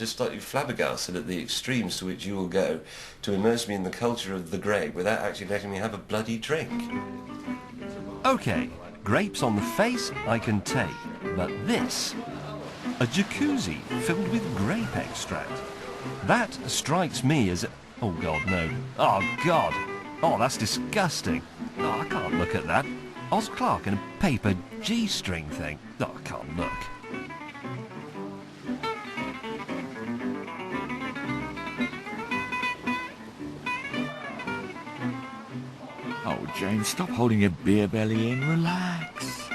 just slightly flabbergasted at the extremes to which you will go to immerse me in the culture of the grape without actually letting me have a bloody drink. OK, grapes on the face I can take, but this, a jacuzzi filled with grape extract. That strikes me as... Oh, God, no. Oh, God. Oh, that's disgusting. Oh, I can't look at that. Oz Clarke in a paper G-string thing. Oh, I can't look. Oh, James, stop holding your beer belly in. Relax.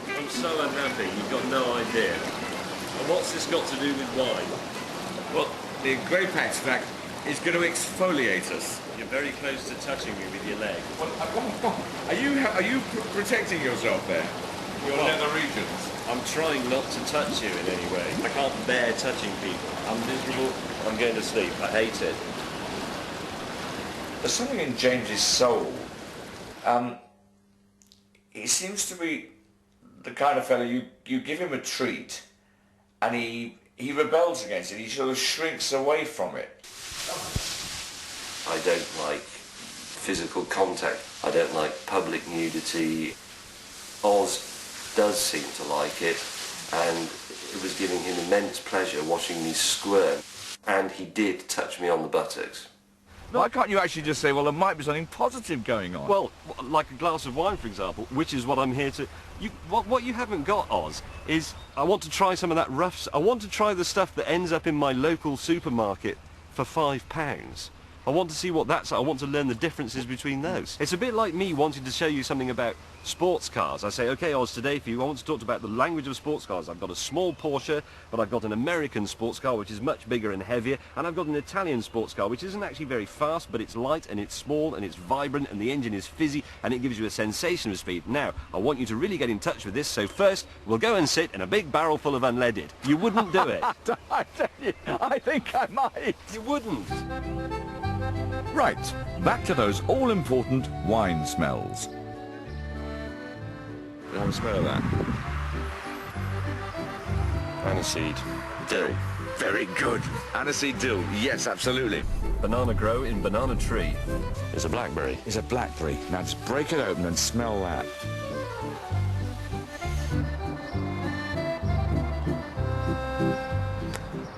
I'm so unhappy, you've got no idea. And what's this got to do with wine? Well, the grape extract is going to exfoliate us. You're very close to touching me with your leg. Well, are you protecting yourself there? Your nether regions? I'm trying not to touch you in any way. I can't bear touching people. I'm miserable. I'm going to sleep. I hate it. There's something in James's soul. He seems to be the kind of fellow you give him a treat and he rebels against it. He sort of shrinks away from it. I don't like physical contact. I don't like public nudity. Oz does seem to like it, and it was giving him immense pleasure watching me squirm, and he did touch me on the buttocks. Why can't you actually just say, well, there might be something positive going on? Well, like a glass of wine, for example, which is what I'm here to... What you haven't got, Oz, is I want to try some of that rough... I want to try the stuff that ends up in my local supermarket for £5. I want to see what that's... I want to learn the differences between those. It's a bit like me wanting to show you something about sports cars. I say, OK, Oz, today for you, I want to talk about the language of sports cars. I've got a small Porsche, but I've got an American sports car, which is much bigger and heavier, and I've got an Italian sports car, which isn't actually very fast, but it's light, and it's small, and it's vibrant, and the engine is fizzy, and it gives you a sensation of speed. Now, I want you to really get in touch with this, so first, we'll go and sit in a big barrel full of unleaded. You wouldn't do it. I tell you, I think I might. You wouldn't. Right, back to those all-important wine smells. Have a smell of that. Aniseed. Dill. Very good. Aniseed dill. Yes, absolutely. Banana grow in banana tree. It's a blackberry. It's a blackberry. Now just break it open and smell that.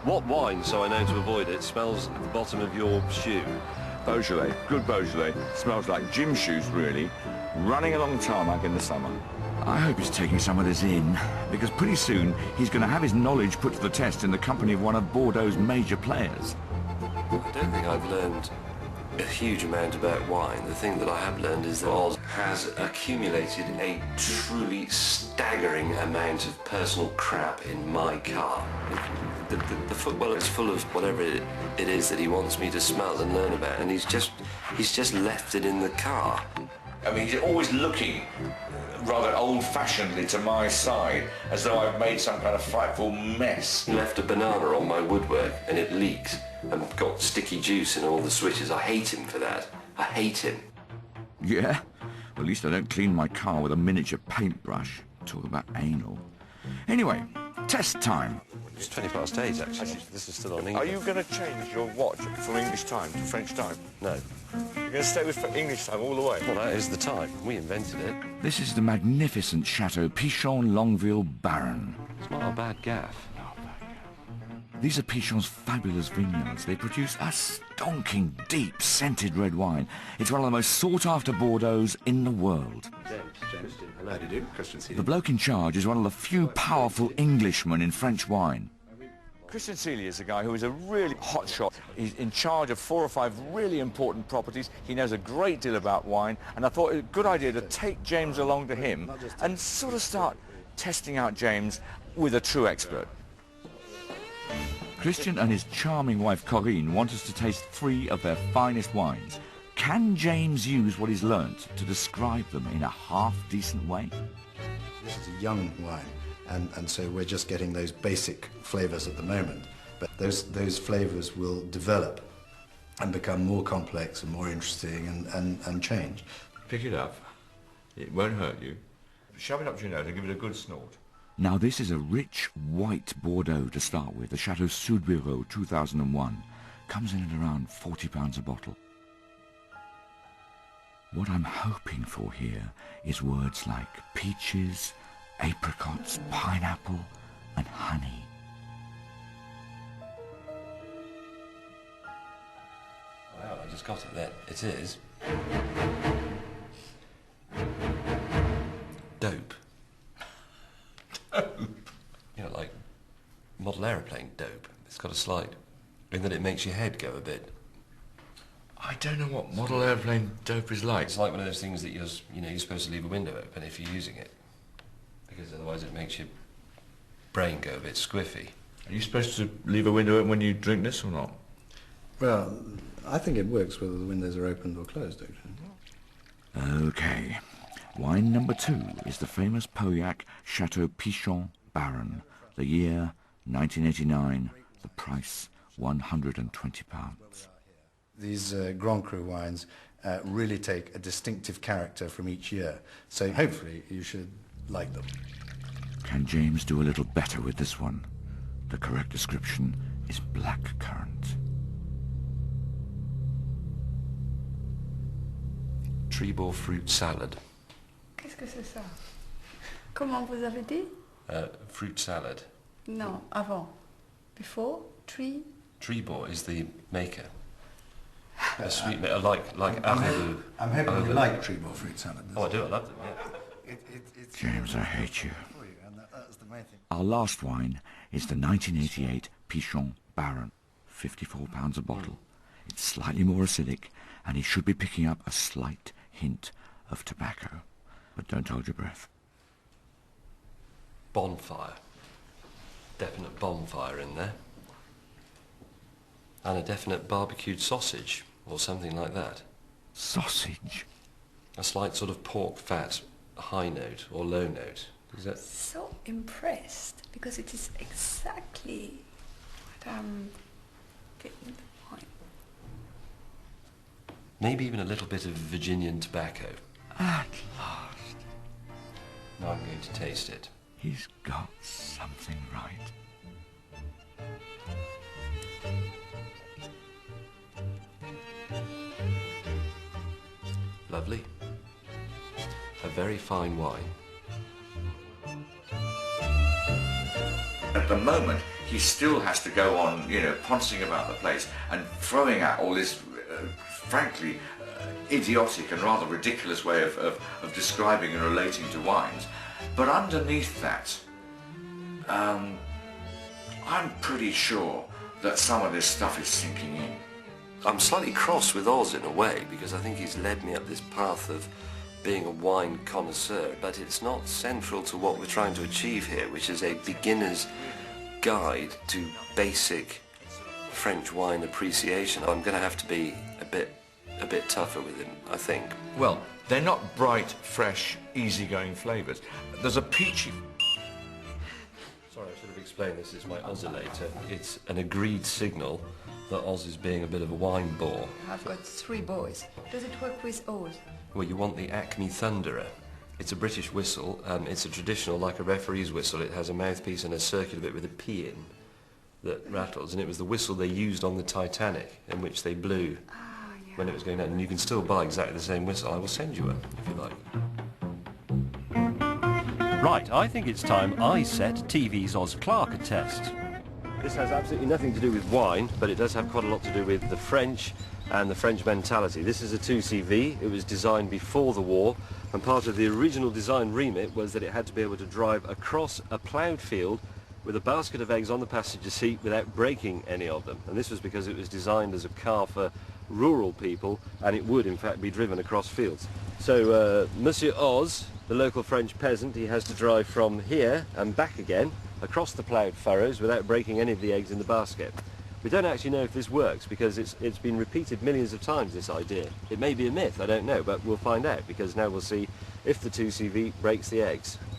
What wine, so I know to avoid it, smells at the bottom of your shoe? Beaujolais. Good Beaujolais. Smells like gym shoes, really. Running along tarmac in the summer. I hope he's taking some of this in, because pretty soon he's going to have his knowledge put to the test in the company of one of Bordeaux's major players. I don't think I've learned a huge amount about wine. The thing that I have learned is that Oz has accumulated a truly staggering amount of personal crap in my car. The footwell is full of whatever it is that he wants me to smell and learn about, and he's just left it in the car. I mean, he's always looking rather old-fashionedly to my side, as though I've made some kind of frightful mess. He left a banana on my woodwork and it leaked and got sticky juice in all the switches. I hate him for that. I hate him. Yeah? At least I don't clean my car with a miniature paintbrush. Talk about anal. Anyway, test time. It's 8:20, actually. This is still on English. Are you going to change your watch from English time to French time? No. You're going to stay with English time all the way? Well, that is the time. We invented it. This is the magnificent Chateau Pichon Longueville Baron. It's not a bad gaff. These are Pichon's fabulous vineyards. They produce a stonking, deep, scented red wine. It's one of the most sought-after Bordeaux's in the world. James. How do you do? Christian Seeley. The bloke in charge is one of the few powerful Englishmen in French wine. Christian Seeley is a guy who is a really hot shot. He's in charge of 4 or 5 really important properties. He knows a great deal about wine, and I thought it was a good idea to take James along to him and sort of start testing out James with a true expert. Christian and his charming wife Corinne want us to taste 3 of their finest wines. Can James use what he's learnt to describe them in a half-decent way? This is a young wine, and so we're just getting those basic flavours at the moment. But those flavours will develop and become more complex and more interesting and change. Pick it up. It won't hurt you. Shove it up to your nose and give it a good snort. Now this is a rich white Bordeaux to start with. The Chateau Soudbureau 2001 comes in at around £40 a bottle. What I'm hoping for here is words like peaches, apricots, pineapple and honey. Wow, I just got it there. It is dope. Dope? You know, like model aeroplane dope. It's got a slight, in that it makes your head go a bit. I don't know what model airplane dope is like. It's like one of those things that you're supposed to leave a window open if you're using it, because otherwise it makes your brain go a bit squiffy. Are you supposed to leave a window open when you drink this or not? Well, I think it works whether the windows are opened or closed, actually. Okay. Wine number 2 is the famous Pauillac Chateau Pichon Baron. The year 1989. The price £120. These Grand Cru wines really take a distinctive character from each year, so hopefully you should like them. Can James do a little better with this one? The correct description is black currant. Tribord fruit salad. Qu'est-ce que c'est ça? Comment vous avez dit? Fruit salad. Non, avant. Before? Tribord is the maker. A sweet, like apple. I'm hoping you like Tribord fruit salad. Oh, I do. I love them. Yeah. James, I hate you. And that's the main thing. Our last wine is the 1988 Pichon Baron. £54 a bottle. It's slightly more acidic, and he should be picking up a slight hint of tobacco. But don't hold your breath. Bonfire. Definite bonfire in there. And a definite barbecued sausage, or something like that. Sausage? A slight sort of pork fat high note or low note. Is that? So impressed, because it is exactly what I'm getting the point. Maybe even a little bit of Virginian tobacco. At last. Now I'm going to taste it. He's got something right. Lovely. A very fine wine. At the moment, he still has to go on, poncing about the place and throwing out all this, frankly, idiotic and rather ridiculous way of describing and relating to wines. But underneath that, I'm pretty sure that some of this stuff is sinking in. I'm slightly cross with Oz in a way, because I think he's led me up this path of being a wine connoisseur, but it's not central to what we're trying to achieve here, which is a beginner's guide to basic French wine appreciation. I'm going to have to be a bit tougher with him, I think. Well, they're not bright, fresh, easygoing flavours. There's a peachy... Sorry, I should have explained this. It's my oscillator. It's an agreed signal that Oz is being a bit of a wine bore. I've got 3 boys. Does it work with Oz? Well, you want the Acme Thunderer. It's a British whistle. It's a traditional, like a referee's whistle. It has a mouthpiece and a circular bit with a P in that rattles, and it was the whistle they used on the Titanic, in which they blew when it was going down. And you can still buy exactly the same whistle. I will send you one, if you like. Right, I think it's time I set TV's Oz Clarke a test. This has absolutely nothing to do with wine, but it does have quite a lot to do with the French and the French mentality. This is a 2CV. It was designed before the war, and part of the original design remit was that it had to be able to drive across a ploughed field with a basket of eggs on the passenger seat without breaking any of them. And this was because it was designed as a car for rural people, and it would in fact be driven across fields. So Monsieur Oz, the local French peasant, he has to drive from here and back again across the ploughed furrows without breaking any of the eggs in the basket. We don't actually know if this works, because it's been repeated millions of times, this idea. It may be a myth, I don't know, but we'll find out, because now we'll see if the 2CV breaks the eggs.